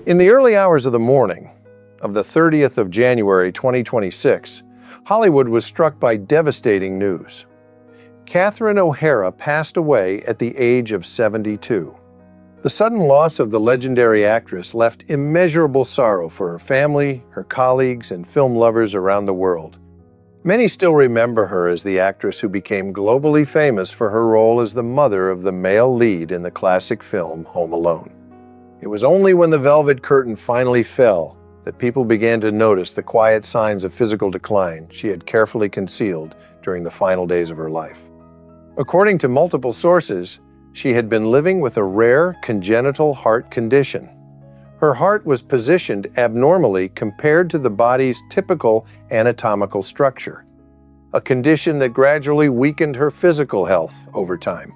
In the early hours of the morning of the 30th of January 2026, Hollywood was struck by devastating news. Catherine O'Hara passed away at the age of 72. The sudden loss of the legendary actress left immeasurable sorrow for her family, her colleagues, and film lovers around the world. Many still remember her as the actress who became globally famous for her role as the mother of the male lead in the classic film Home Alone. It was only when the velvet curtain finally fell that people began to notice the quiet signs of physical decline she had carefully concealed during the final days of her life. According to multiple sources, she had been living with a rare congenital heart condition. Her heart was positioned abnormally compared to the body's typical anatomical structure, a condition that gradually weakened her physical health over time.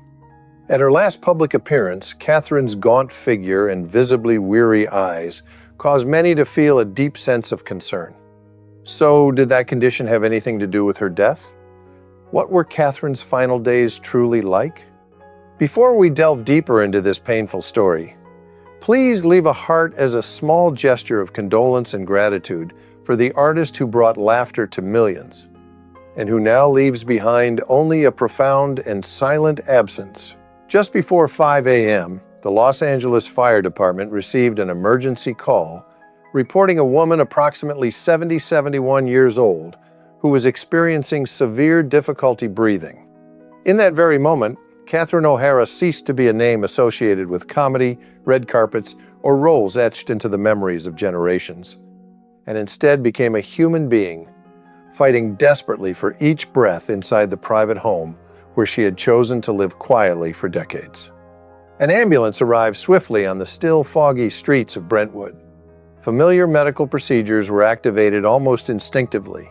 At her last public appearance, Catherine's gaunt figure and visibly weary eyes caused many to feel a deep sense of concern. So, did that condition have anything to do with her death? What were Catherine's final days truly like? Before we delve deeper into this painful story, please leave a heart as a small gesture of condolence and gratitude for the artist who brought laughter to millions, and who now leaves behind only a profound and silent absence. Just before 5 a.m., the Los Angeles Fire Department received an emergency call reporting a woman approximately 71 years old who was experiencing severe difficulty breathing. In that very moment, Catherine O'Hara ceased to be a name associated with comedy, red carpets, or roles etched into the memories of generations, and instead became a human being, fighting desperately for each breath inside the private home where she had chosen to live quietly for decades. An ambulance arrived swiftly on the still foggy streets of Brentwood. Familiar medical procedures were activated almost instinctively,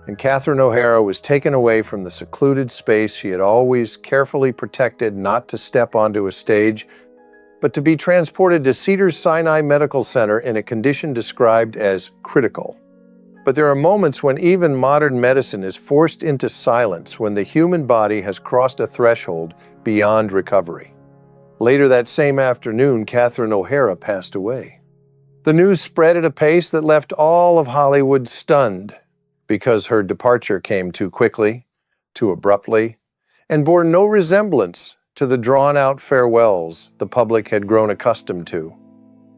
and Catherine O'Hara was taken away from the secluded space she had always carefully protected not to step onto a stage, but to be transported to Cedars-Sinai Medical Center in a condition described as critical. But there are moments when even modern medicine is forced into silence when the human body has crossed a threshold beyond recovery. Later that same afternoon, Catherine O'Hara passed away. The news spread at a pace that left all of Hollywood stunned because her departure came too quickly, too abruptly, and bore no resemblance to the drawn-out farewells the public had grown accustomed to,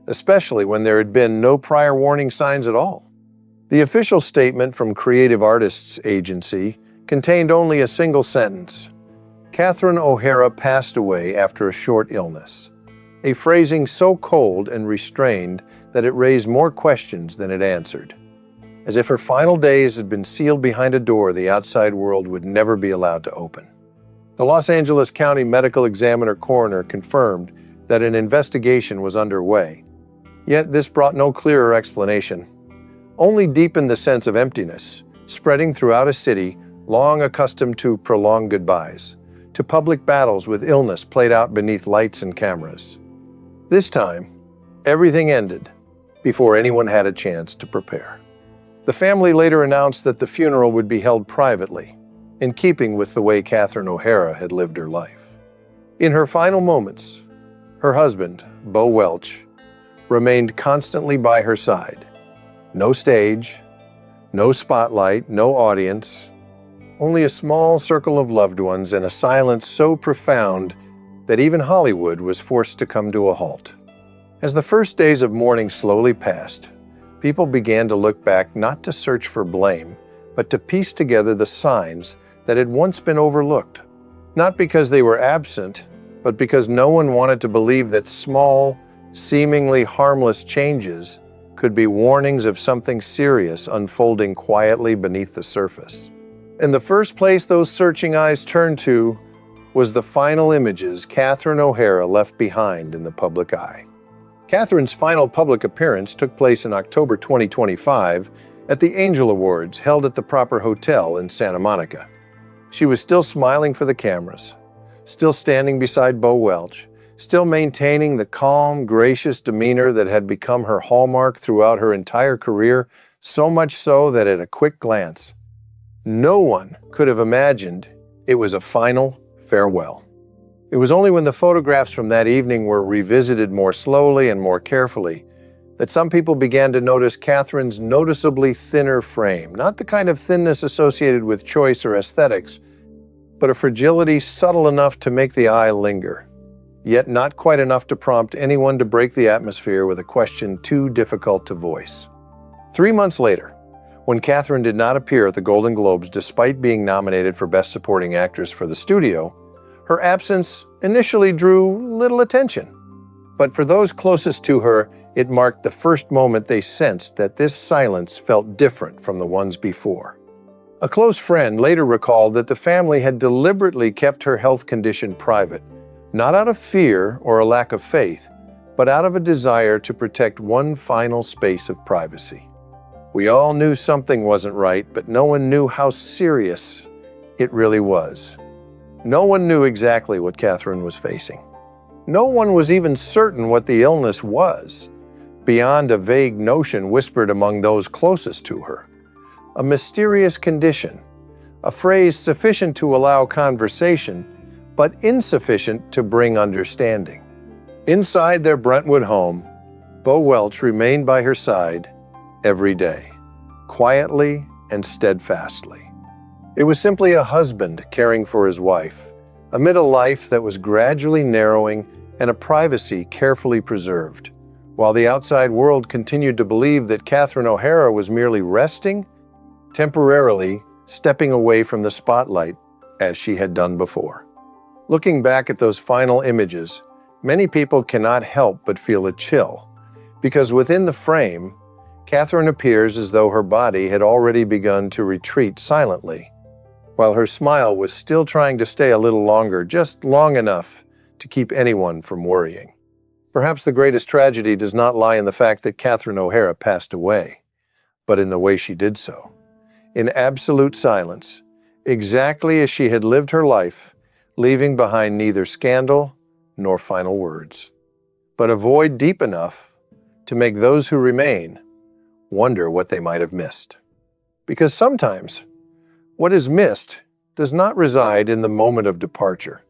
especially when there had been no prior warning signs at all. The official statement from Creative Artists Agency contained only a single sentence: Catherine O'Hara passed away after a short illness, a phrasing so cold and restrained that it raised more questions than it answered, as if her final days had been sealed behind a door the outside world would never be allowed to open. The Los Angeles County Medical Examiner coroner confirmed that an investigation was underway, yet this brought no clearer explanation, only deepened the sense of emptiness, spreading throughout a city long accustomed to prolonged goodbyes, to public battles with illness played out beneath lights and cameras. This time, everything ended before anyone had a chance to prepare. The family later announced that the funeral would be held privately, in keeping with the way Catherine O'Hara had lived her life. In her final moments, her husband, Bo Welch, remained constantly by her side. No stage, no spotlight, no audience, only a small circle of loved ones and a silence so profound that even Hollywood was forced to come to a halt. As the first days of mourning slowly passed, people began to look back not to search for blame, but to piece together the signs that had once been overlooked. Not because they were absent, but because no one wanted to believe that small, seemingly harmless changes could be warnings of something serious unfolding quietly beneath the surface. And the first place those searching eyes turned to was the final images Catherine O'Hara left behind in the public eye. Catherine's final public appearance took place in October 2025 at the Angel Awards held at the Proper Hotel in Santa Monica. She was still smiling for the cameras, still standing beside Bo Welch, still maintaining the calm, gracious demeanor that had become her hallmark throughout her entire career, so much so that at a quick glance, no one could have imagined it was a final farewell. It was only when the photographs from that evening were revisited more slowly and more carefully that some people began to notice Catherine's noticeably thinner frame, not the kind of thinness associated with choice or aesthetics, but a fragility subtle enough to make the eye linger, yet not quite enough to prompt anyone to break the atmosphere with a question too difficult to voice. 3 months later, when Catherine did not appear at the Golden Globes despite being nominated for Best Supporting Actress for the studio, her absence initially drew little attention. But for those closest to her, it marked the first moment they sensed that this silence felt different from the ones before. A close friend later recalled that the family had deliberately kept her health condition private, not out of fear or a lack of faith, but out of a desire to protect one final space of privacy. We all knew something wasn't right, but no one knew how serious it really was. No one knew exactly what Catherine was facing. No one was even certain what the illness was, beyond a vague notion whispered among those closest to her. A mysterious condition, a phrase sufficient to allow conversation, but insufficient to bring understanding. Inside their Brentwood home, Bo Welch remained by her side every day, quietly and steadfastly. It was simply a husband caring for his wife, amid a life that was gradually narrowing and a privacy carefully preserved, while the outside world continued to believe that Catherine O'Hara was merely resting, temporarily stepping away from the spotlight as she had done before. Looking back at those final images, many people cannot help but feel a chill, because within the frame, Catherine appears as though her body had already begun to retreat silently, while her smile was still trying to stay a little longer, just long enough to keep anyone from worrying. Perhaps the greatest tragedy does not lie in the fact that Catherine O'Hara passed away, but in the way she did so. In absolute silence, exactly as she had lived her life, leaving behind neither scandal nor final words, but a void deep enough to make those who remain wonder what they might have missed. Because sometimes, what is missed does not reside in the moment of departure,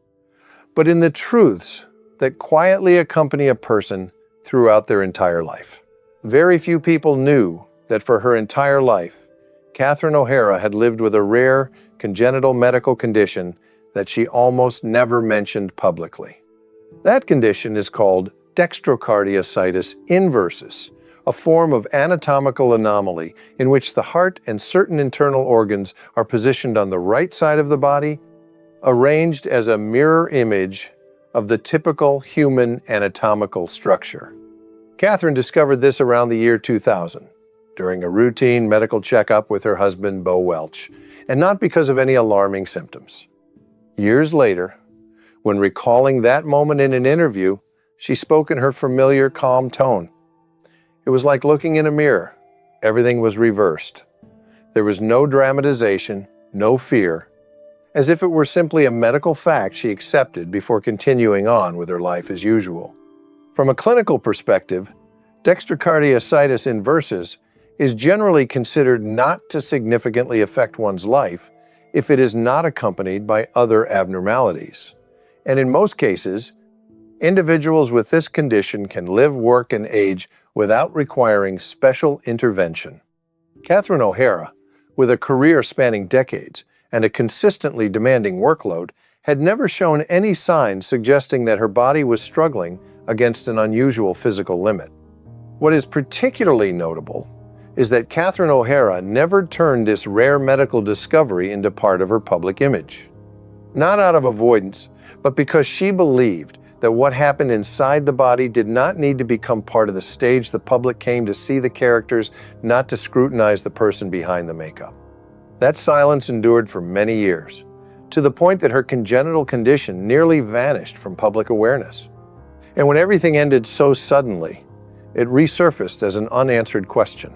but in the truths that quietly accompany a person throughout their entire life. Very few people knew that for her entire life, Catherine O'Hara had lived with a rare congenital medical condition that she almost never mentioned publicly. That condition is called dextrocardiositis inversus, a form of anatomical anomaly in which the heart and certain internal organs are positioned on the right side of the body, arranged as a mirror image of the typical human anatomical structure. Catherine discovered this around the year 2000, during a routine medical checkup with her husband, Bo Welch, and not because of any alarming symptoms. Years later, when recalling that moment in an interview, she spoke in her familiar, calm tone. It was like looking in a mirror. Everything was reversed. There was no dramatization, no fear, as if it were simply a medical fact she accepted before continuing on with her life as usual. From a clinical perspective, dextrocardiositis inversus is generally considered not to significantly affect one's life if it is not accompanied by other abnormalities. And in most cases, individuals with this condition can live, work, and age without requiring special intervention. Catherine O'Hara, with a career spanning decades and a consistently demanding workload, had never shown any signs suggesting that her body was struggling against an unusual physical limit. What is particularly notable is that Catherine O'Hara never turned this rare medical discovery into part of her public image. Not out of avoidance, but because she believed that what happened inside the body did not need to become part of the stage the public came to see the characters, not to scrutinize the person behind the makeup. That silence endured for many years, to the point that her congenital condition nearly vanished from public awareness. And when everything ended so suddenly, it resurfaced as an unanswered question.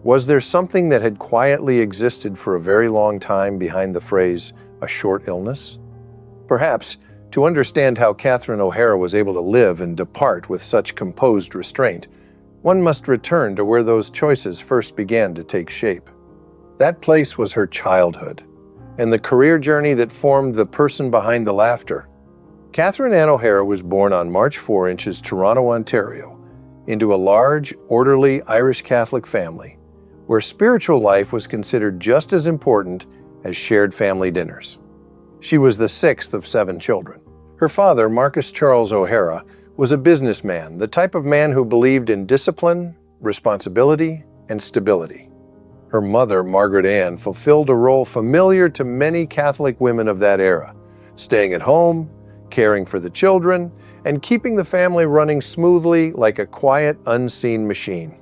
Was there something that had quietly existed for a very long time behind the phrase, "a short illness"? Perhaps, to understand how Catherine O'Hara was able to live and depart with such composed restraint, one must return to where those choices first began to take shape. That place was her childhood, and the career journey that formed the person behind the laughter. Catherine Ann O'Hara was born on March 4 in Toronto, Ontario, into a large, orderly Irish Catholic family, where spiritual life was considered just as important as shared family dinners. She was the sixth of 7 children. Her father, Marcus Charles O'Hara, was a businessman, the type of man who believed in discipline, responsibility, and stability. Her mother, Margaret Ann, fulfilled a role familiar to many Catholic women of that era, staying at home, caring for the children, and keeping the family running smoothly like a quiet, unseen machine.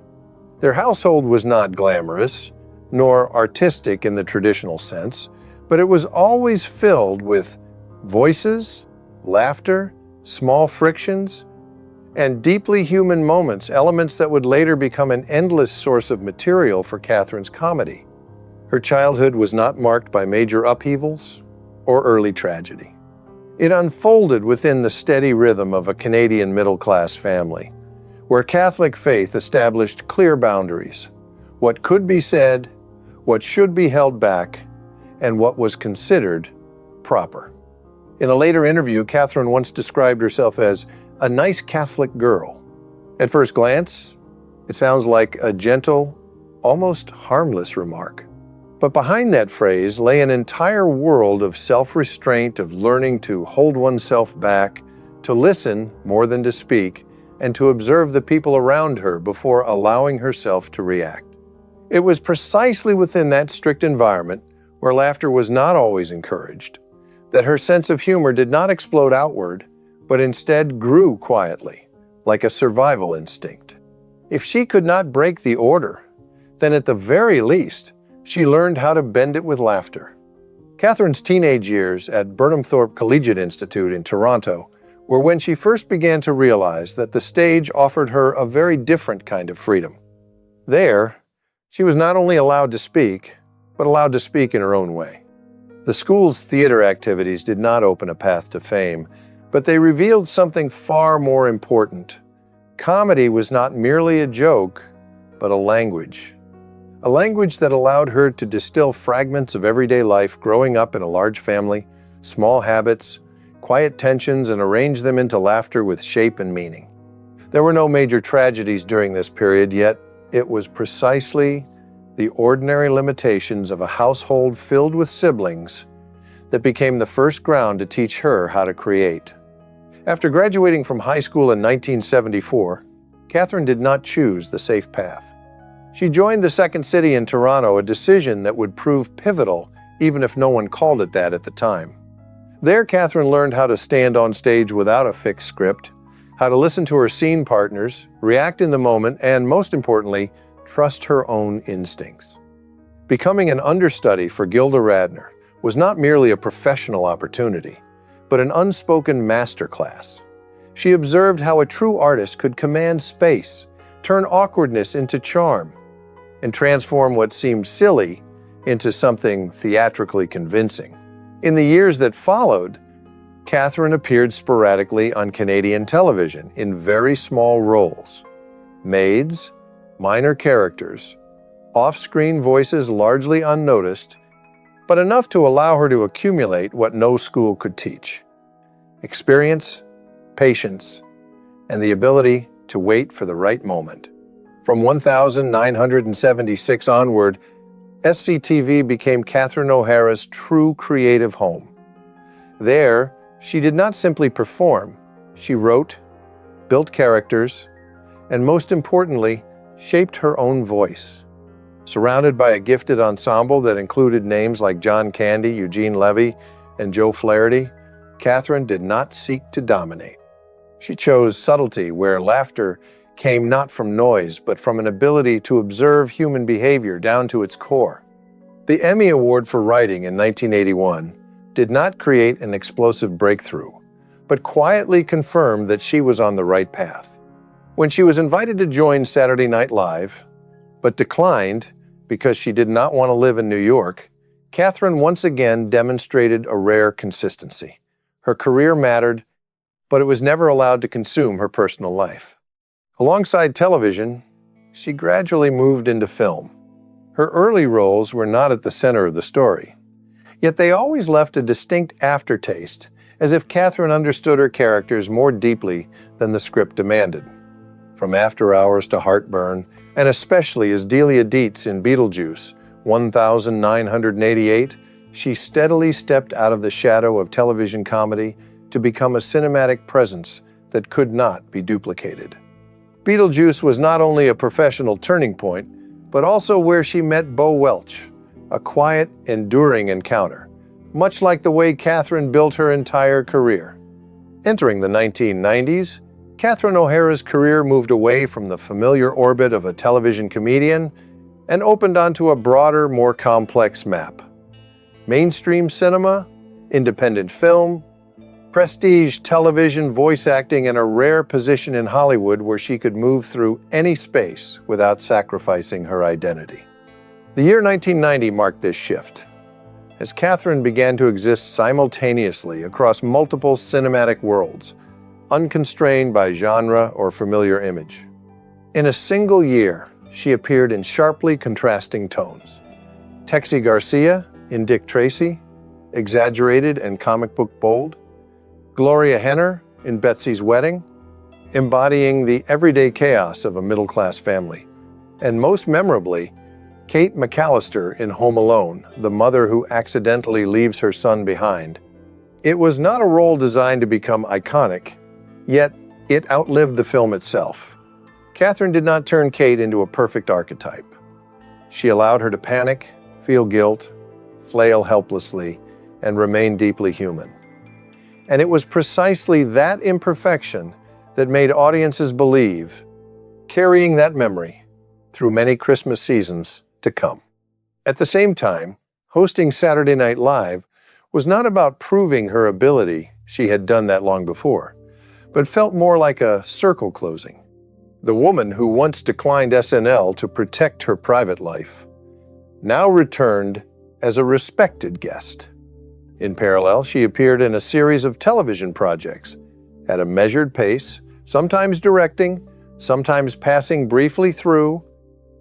Their household was not glamorous, nor artistic in the traditional sense, but it was always filled with voices, laughter, small frictions, and deeply human moments, elements that would later become an endless source of material for Catherine's comedy. Her childhood was not marked by major upheavals or early tragedy. It unfolded within the steady rhythm of a Canadian middle-class family, where Catholic faith established clear boundaries: what could be said, what should be held back, and what was considered proper. In a later interview, Catherine once described herself as a nice Catholic girl. At first glance, it sounds like a gentle, almost harmless remark. But behind that phrase lay an entire world of self-restraint, of learning to hold oneself back, to listen more than to speak, and to observe the people around her before allowing herself to react. It was precisely within that strict environment, where laughter was not always encouraged, that her sense of humor did not explode outward, but instead grew quietly, like a survival instinct. If she could not break the order, then at the very least, she learned how to bend it with laughter. Catherine's teenage years at Burnhamthorpe Collegiate Institute in Toronto were when she first began to realize that the stage offered her a very different kind of freedom. There, she was not only allowed to speak, but allowed to speak in her own way. The school's theater activities did not open a path to fame, but they revealed something far more important. Comedy was not merely a joke, but a language that allowed her to distill fragments of everyday life growing up in a large family, small habits, quiet tensions, and arrange them into laughter with shape and meaning. There were no major tragedies during this period, yet it was precisely the ordinary limitations of a household filled with siblings that became the first ground to teach her how to create. After graduating from high school in 1974, Catherine did not choose the safe path. She joined the Second City in Toronto, a decision that would prove pivotal even if no one called it that at the time. There, Catherine learned how to stand on stage without a fixed script, how to listen to her scene partners, react in the moment, and most importantly, trust her own instincts. Becoming an understudy for Gilda Radner was not merely a professional opportunity, but an unspoken masterclass. She observed how a true artist could command space, turn awkwardness into charm, and transform what seemed silly into something theatrically convincing. In the years that followed, Catherine appeared sporadically on Canadian television in very small roles: maids, minor characters, off-screen voices largely unnoticed, but enough to allow her to accumulate what no school could teach: experience, patience, and the ability to wait for the right moment. From 1976 onward, SCTV became Catherine O'Hara's true creative home. There, she did not simply perform, she wrote, built characters, and most importantly, shaped her own voice. Surrounded by a gifted ensemble that included names like John Candy, Eugene Levy, and Joe Flaherty, Catherine did not seek to dominate. She chose subtlety, where laughter came not from noise, but from an ability to observe human behavior down to its core. The Emmy Award for Writing in 1981 did not create an explosive breakthrough, but quietly confirmed that she was on the right path. When she was invited to join Saturday Night Live, but declined because she did not want to live in New York, Catherine once again demonstrated a rare consistency. Her career mattered, but it was never allowed to consume her personal life. Alongside television, she gradually moved into film. Her early roles were not at the center of the story, yet they always left a distinct aftertaste, as if Catherine understood her characters more deeply than the script demanded. From After Hours to Heartburn, and especially as Delia Dietz in Beetlejuice, 1988, she steadily stepped out of the shadow of television comedy to become a cinematic presence that could not be duplicated. Beetlejuice was not only a professional turning point, but also where she met Bo Welch, a quiet, enduring encounter, much like the way Catherine built her entire career. Entering the 1990s, Catherine O'Hara's career moved away from the familiar orbit of a television comedian and opened onto a broader, more complex map. Mainstream cinema, independent film, prestige television, voice acting, and a rare position in Hollywood where she could move through any space without sacrificing her identity. The year 1990 marked this shift, as Catherine began to exist simultaneously across multiple cinematic worlds, unconstrained by genre or familiar image. In a single year, she appeared in sharply contrasting tones. Texie Garcia in Dick Tracy, exaggerated and comic book bold. Gloria Henner in Betsy's Wedding, embodying the everyday chaos of a middle-class family. And most memorably, Kate McAllister in Home Alone, the mother who accidentally leaves her son behind. It was not a role designed to become iconic, yet it outlived the film itself. Catherine did not turn Kate into a perfect archetype. She allowed her to panic, feel guilt, flail helplessly, and remain deeply human. And it was precisely that imperfection that made audiences believe, carrying that memory through many Christmas seasons to come. At the same time, hosting Saturday Night Live was not about proving her ability, she had done that long before, but felt more like a circle closing. The woman who once declined SNL to protect her private life now returned as a respected guest. In parallel, she appeared in a series of television projects at a measured pace, sometimes directing, sometimes passing briefly through,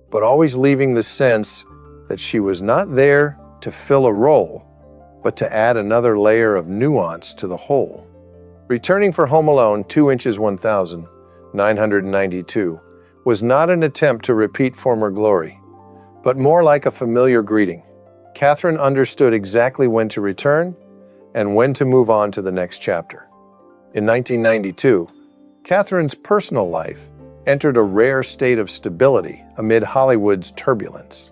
but always leaving the sense that she was not there to fill a role, but to add another layer of nuance to the whole. Returning for Home Alone 2 Inches 1992 was not an attempt to repeat former glory, but more like a familiar greeting. Catherine understood exactly when to return and when to move on to the next chapter. In 1992, Catherine's personal life entered a rare state of stability amid Hollywood's turbulence.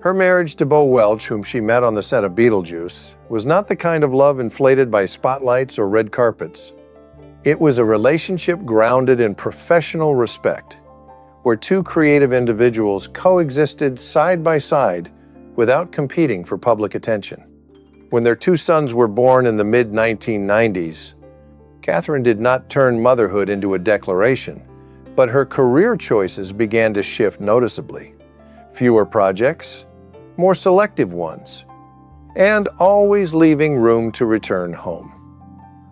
Her marriage to Bo Welch, whom she met on the set of Beetlejuice, was not the kind of love inflated by spotlights or red carpets. It was a relationship grounded in professional respect, where two creative individuals coexisted side by side without competing for public attention. When their 2 sons were born in the mid-1990s, Catherine did not turn motherhood into a declaration, but her career choices began to shift noticeably. Fewer projects, more selective ones, and always leaving room to return home.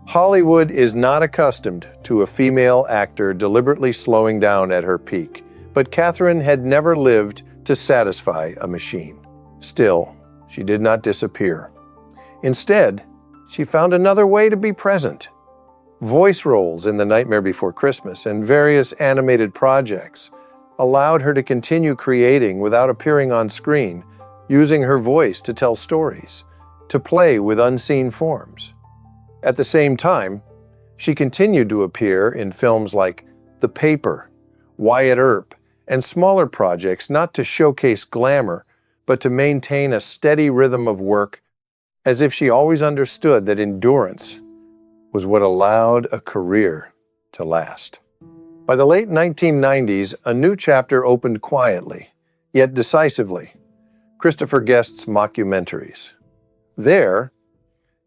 Hollywood is not accustomed to a female actor deliberately slowing down at her peak, but Catherine had never lived to satisfy a machine. Still, she did not disappear. Instead, she found another way to be present. Voice roles in The Nightmare Before Christmas and various animated projects allowed her to continue creating without appearing on screen, using her voice to tell stories, to play with unseen forms. At the same time, she continued to appear in films like The Paper, Wyatt Earp, and smaller projects not to showcase glamour, but to maintain a steady rhythm of work, as if she always understood that endurance was what allowed a career to last. By the late 1990s, a new chapter opened quietly, yet decisively: Christopher Guest's mockumentaries. There,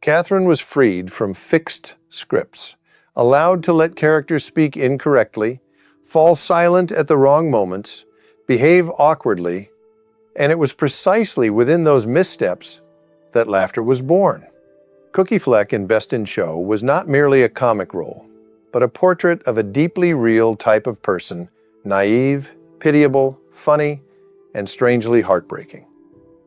Catherine was freed from fixed scripts, allowed to let characters speak incorrectly, fall silent at the wrong moments, behave awkwardly, and it was precisely within those missteps that laughter was born. Cookie Fleck in Best in Show was not merely a comic role, but a portrait of a deeply real type of person, naive, pitiable, funny, and strangely heartbreaking.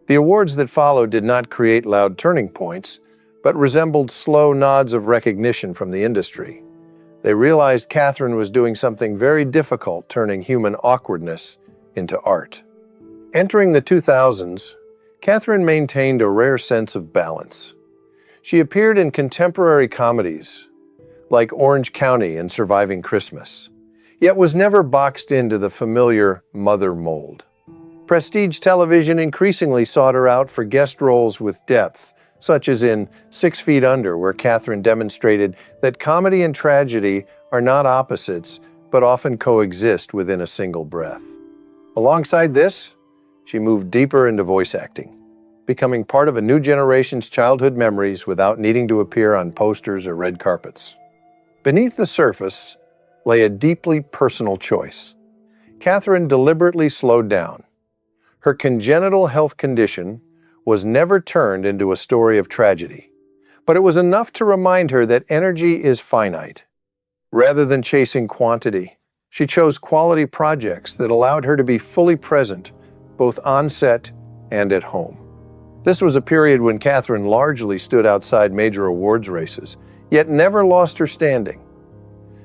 The awards that followed did not create loud turning points, but resembled slow nods of recognition from the industry. They realized Catherine was doing something very difficult, turning human awkwardness into art. Entering the 2000s, Catherine maintained a rare sense of balance. She appeared in contemporary comedies like Orange County and Surviving Christmas, yet was never boxed into the familiar mother mold. Prestige television increasingly sought her out for guest roles with depth, such as in 6 Feet Under, where Catherine demonstrated that comedy and tragedy are not opposites, but often coexist within a single breath. Alongside this, she moved deeper into voice acting, becoming part of a new generation's childhood memories without needing to appear on posters or red carpets. Beneath the surface lay a deeply personal choice. Catherine deliberately slowed down. Her congenital health condition was never turned into a story of tragedy, but it was enough to remind her that energy is finite. Rather than chasing quantity, she chose quality projects that allowed her to be fully present, both on set and at home. This was a period when Catherine largely stood outside major awards races, yet never lost her standing.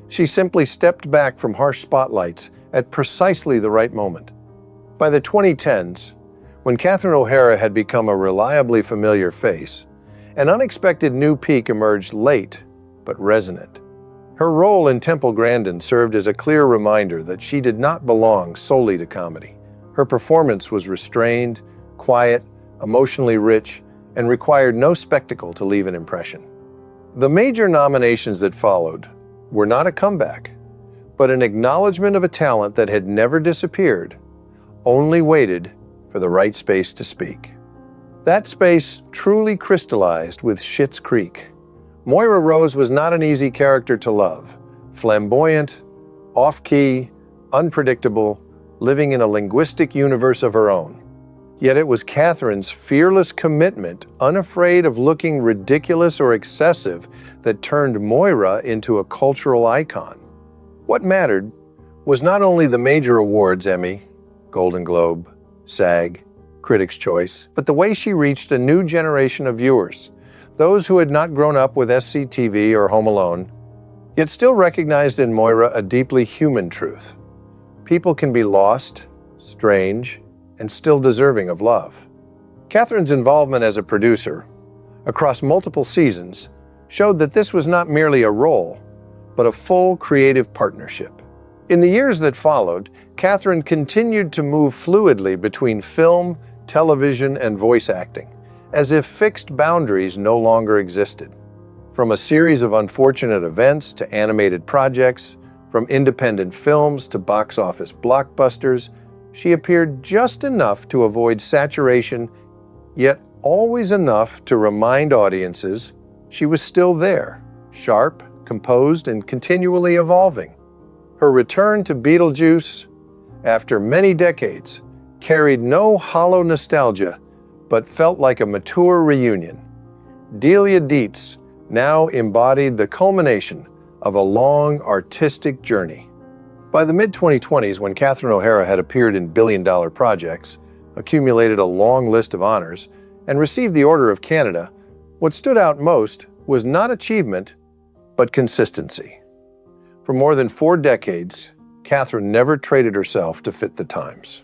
She simply stepped back from harsh spotlights at precisely the right moment. By the 2010s, when Catherine O'Hara had become a reliably familiar face, an unexpected new peak emerged late but resonant. Her role in Temple Grandin served as a clear reminder that she did not belong solely to comedy. Her performance was restrained, quiet, emotionally rich, and required no spectacle to leave an impression. The major nominations that followed were not a comeback, but an acknowledgement of a talent that had never disappeared, only waited for the right space to speak. That space truly crystallized with Schitt's Creek. Moira Rose was not an easy character to love, flamboyant, off-key, unpredictable, living in a linguistic universe of her own. Yet it was Catherine's fearless commitment, unafraid of looking ridiculous or excessive, that turned Moira into a cultural icon. What mattered was not only the major awards, Emmy, Golden Globe, SAG, Critics' Choice, but the way she reached a new generation of viewers, those who had not grown up with SCTV or Home Alone, yet still recognized in Moira a deeply human truth. People can be lost, strange, and still deserving of love. Catherine's involvement as a producer, across multiple seasons, showed that this was not merely a role, but a full creative partnership. In the years that followed, Catherine continued to move fluidly between film, television, and voice acting, as if fixed boundaries no longer existed. From a series of unfortunate events to animated projects, from independent films to box office blockbusters, she appeared just enough to avoid saturation, yet always enough to remind audiences she was still there, sharp, composed, and continually evolving. Her return to Beetlejuice, after many decades, carried no hollow nostalgia, but felt like a mature reunion. Delia Dietz now embodied the culmination of a long artistic journey. By the mid-2020s, when Catherine O'Hara had appeared in billion-dollar projects, accumulated a long list of honors, and received the Order of Canada, what stood out most was not achievement, but consistency. For more than 4 decades, Catherine never traded herself to fit the times.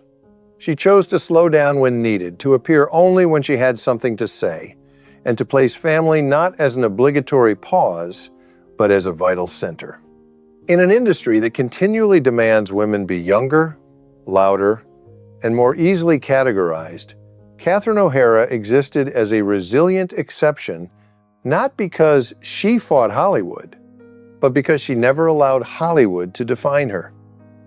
She chose to slow down when needed, to appear only when she had something to say, and to place family not as an obligatory pause, but as a vital center. In an industry that continually demands women be younger, louder, and more easily categorized, Catherine O'Hara existed as a resilient exception, not because she fought Hollywood, but because she never allowed Hollywood to define her.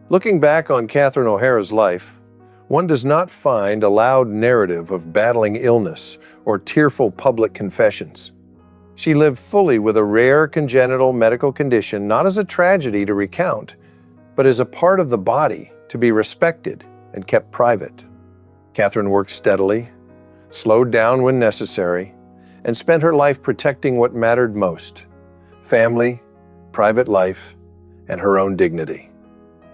Looking back on Catherine O'Hara's life, one does not find a loud narrative of battling illness or tearful public confessions. She lived fully with a rare congenital medical condition, not as a tragedy to recount, but as a part of the body to be respected and kept private. Catherine worked steadily, slowed down when necessary, and spent her life protecting what mattered most: family, private life, and her own dignity.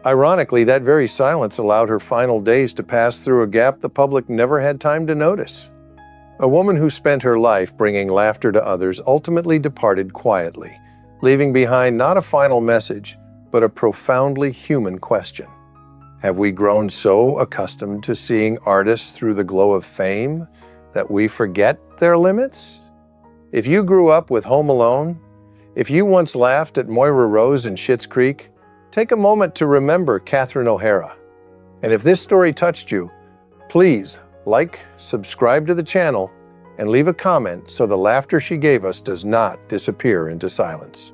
Ironically, that very silence allowed her final days to pass through a gap the public never had time to notice. A woman who spent her life bringing laughter to others ultimately departed quietly, leaving behind not a final message, but a profoundly human question. Have we grown so accustomed to seeing artists through the glow of fame that we forget their limits? If you grew up with Home Alone, if you once laughed at Moira Rose in Schitt's Creek, take a moment to remember Catherine O'Hara. And if this story touched you, please like, subscribe to the channel, and leave a comment so the laughter she gave us does not disappear into silence.